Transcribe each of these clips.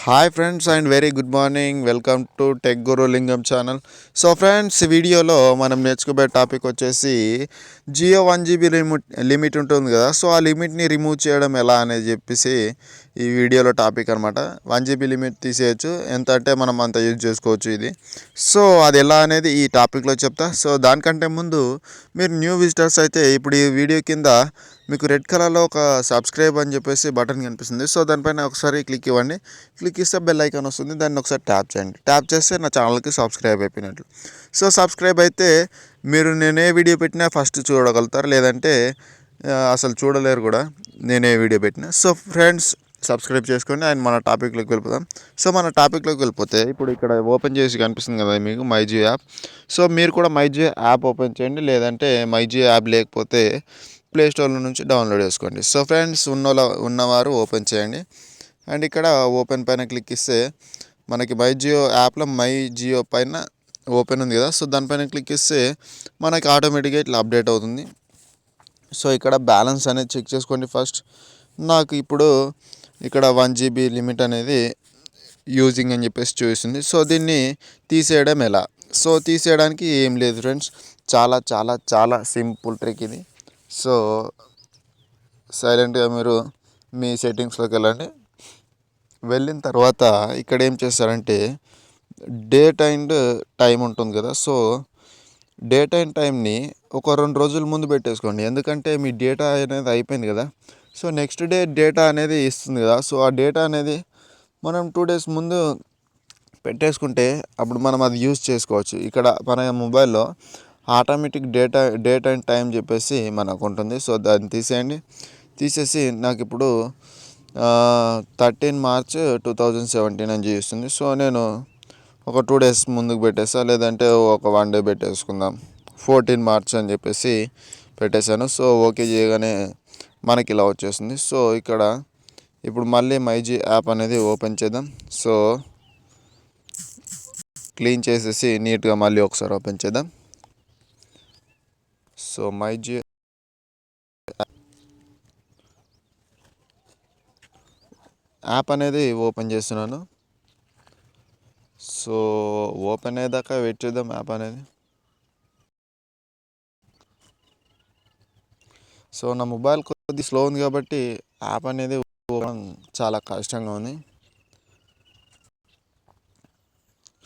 Hi friends and very good morning. Welcome to tech Guru Lingam channel. So friends, వీడియోలో మనం నేర్చుకోబోయే topic వచ్చేసి Jio 1 GB limit ఉంటుంది కదా. సో ఆ లిమిట్ని రిమూవ్ చేయడం ఎలా అనేది చెప్పేసి ఈ వీడియోలో టాపిక్ అనమాట. 1 GB లిమిట్ తీసేయచ్చు, ఎంత అంటే మనం అంత యూజ్ చేసుకోవచ్చు ఇది. సో అది ఎలా అనేది ఈ టాపిక్లో చెప్తా. సో దానికంటే ముందు మీరు న్యూ విజిటర్స్ అయితే ఇప్పుడు ఈ వీడియో కింద మీకు రెడ్ కలర్లో ఒక సబ్స్క్రైబ్ అని చెప్పేసి బటన్ కనిపిస్తుంది. సో దానిపైన ఒకసారి క్లిక్ ఇవ్వండి. క్లిక్ ఇస్తే బెల్ ఐకాన్ వస్తుంది, దాన్ని ఒకసారి ట్యాప్ చేయండి. ట్యాప్ చేస్తే నా ఛానల్కి సబ్స్క్రైబ్ అయిపోయినట్లు. సో సబ్స్క్రైబ్ అయితే మీరు నేనే వీడియో పెట్టినా ఫస్ట్ చూడగలుగుతారు, లేదంటే అసలు చూడలేరు కూడా నేనే వీడియో పెట్టినా. సో ఫ్రెండ్స్, సబ్స్క్రైబ్ చేసుకోండి. అండ్ మన టాపిక్లోకి వెళ్ళిపోదాం. సో మన టాపిక్లోకి వెళ్ళిపోతే ఇప్పుడు ఇక్కడ ఓపెన్ చేసి కనిపిస్తుంది కదా మీకు మైజియో యాప్. సో మీరు కూడా మైజియో యాప్ ఓపెన్ చేయండి, లేదంటే మైజియో యాప్ లేకపోతే ప్లే స్టోర్లో నుంచి డౌన్లోడ్ చేసుకోండి. సో ఫ్రెండ్స్, ఉన్నవారు ఓపెన్ చేయండి. అండ్ ఇక్కడ ఓపెన్ పైన క్లిక్ ఇస్తే మనకి మై జియో యాప్లో మై జియో పైన ఓపెన్ ఉంది కదా. సో దానిపైన క్లిక్ ఇస్తే మనకి ఆటోమేటిక్గా ఇట్లా అప్డేట్ అవుతుంది. సో ఇక్కడ బ్యాలెన్స్ అనేది చెక్ చేసుకోండి ఫస్ట్. నాకు ఇప్పుడు ఇక్కడ 1 GB లిమిట్ అనేది యూజింగ్ అని చెప్పేసి చూపిస్తుంది. సో దీన్ని తీసేయడం ఎలా? సో తీసేయడానికి ఏం లేదు ఫ్రెండ్స్, చాలా చాలా చాలా సింపుల్ ట్రిక్ ఇది. సో సైలెంట్గా మీరు మీ సెట్టింగ్స్లోకి వెళ్ళిన తర్వాత ఇక్కడ ఏం చేస్తారంటే డేట్ అండ్ టైం ఉంటుంది కదా. సో డేట్ అండ్ టైంని ఒక 2 రోజుల ముందు పెట్టేసుకోండి, ఎందుకంటే మీ డేటా అనేది అయిపోయింది కదా. సో నెక్స్ట్ డే డేటా అనేది ఇస్తుంది కదా. సో ఆ డేటా అనేది మనం 2 days ముందు పెట్టేసుకుంటే అప్పుడు మనం అది యూజ్ చేసుకోవచ్చు. ఇక్కడ మన మొబైల్లో ఆటోమేటిక్ డేట్ అండ్ టైం చెప్పేసి మనకు ఉంటుంది. సో దాన్ని తీసేసి నాకు ఇప్పుడు 13 March 2017 అని చూపిస్తుంది. సో నేను ఒక 2 days ముందుకు పెట్టేసా, లేదంటే ఒక 1 day పెట్టేసుకుందాం. 14 March అని చెప్పేసి పెట్టేశాను. సో ఓకే చేయగానే మనకి ఇలా వచ్చేసింది. సో ఇక్కడ ఇప్పుడు మళ్ళీ మైజీ యాప్ అనేది ఓపెన్ చేద్దాం. సో క్లీన్ చేసేసి నీట్గా మళ్ళీ ఒకసారి ఓపెన్ చేద్దాం. సో మైజీ యాప్ అనేది ఓపెన్ చేస్తున్నాను. సో ఓపెన్ అయ్యేదాకా వెయిట్ చేద్దాం యాప్ అనేది. సో నా మొబైల్ కొద్దిగా స్లో ఉంది కాబట్టి యాప్ అనేది ఓపెన్ చాలా కష్టంగా ఉంది.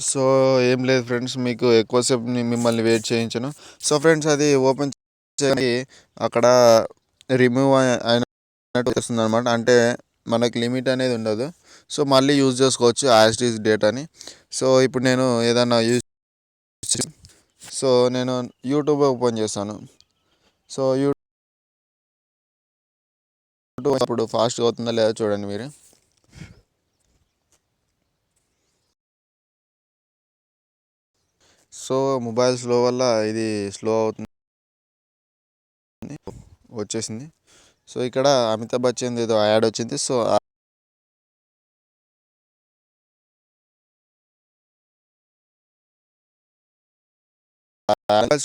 సో ఏం లేదు ఫ్రెండ్స్, మీకు ఎక్కువసేపు మిమ్మల్ని వెయిట్ చేయించను. సో ఫ్రెండ్స్, అది ఓపెన్ చేసి అక్కడ రిమూవ్ అయినట్టు వస్తుంది అనమాట. అంటే మనకి లిమిట్ అనేది ఉండదు. సో మళ్ళీ యూజ్ చేసుకోవచ్చు యాజ్ ఇట్ ఈస్ డేటాని. సో ఇప్పుడు నేను ఏదైనా సో నేను యూట్యూబ్ ఓపెన్ చేస్తాను. సో యూట్యూబ్ ఇప్పుడు ఫాస్ట్గా అవుతుందా లేదా చూడండి మీరు. సో మొబైల్ స్లో వల్ల ఇది స్లో అవుతుంది, వచ్చేసింది. సో ఇక్కడ అమితాబ్ బచ్చన్ ఏదో యాడ్ వచ్చింది. సో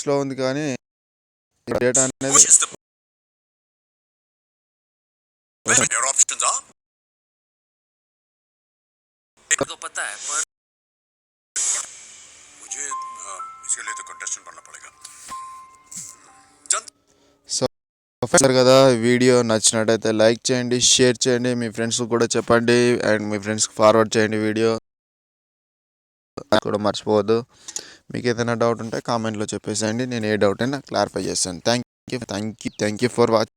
స్లో ఉంది కానీ డేటా అనేది సో కదా. వీడియో నచ్చినట్టయితే లైక్ చేయండి, షేర్ చేయండి, మీ ఫ్రెండ్స్కి కూడా చెప్పండి, అండ్ మీ ఫ్రెండ్స్కి ఫార్వర్డ్ చేయండి వీడియో కూడా మర్చిపోవద్దు. మీకు ఏదైనా డౌట్ ఉంటే కామెంట్లో చెప్పేసేయండి, నేను ఏ డౌట్ అయినా క్లారిఫై చేస్తాను. Thank you for watching.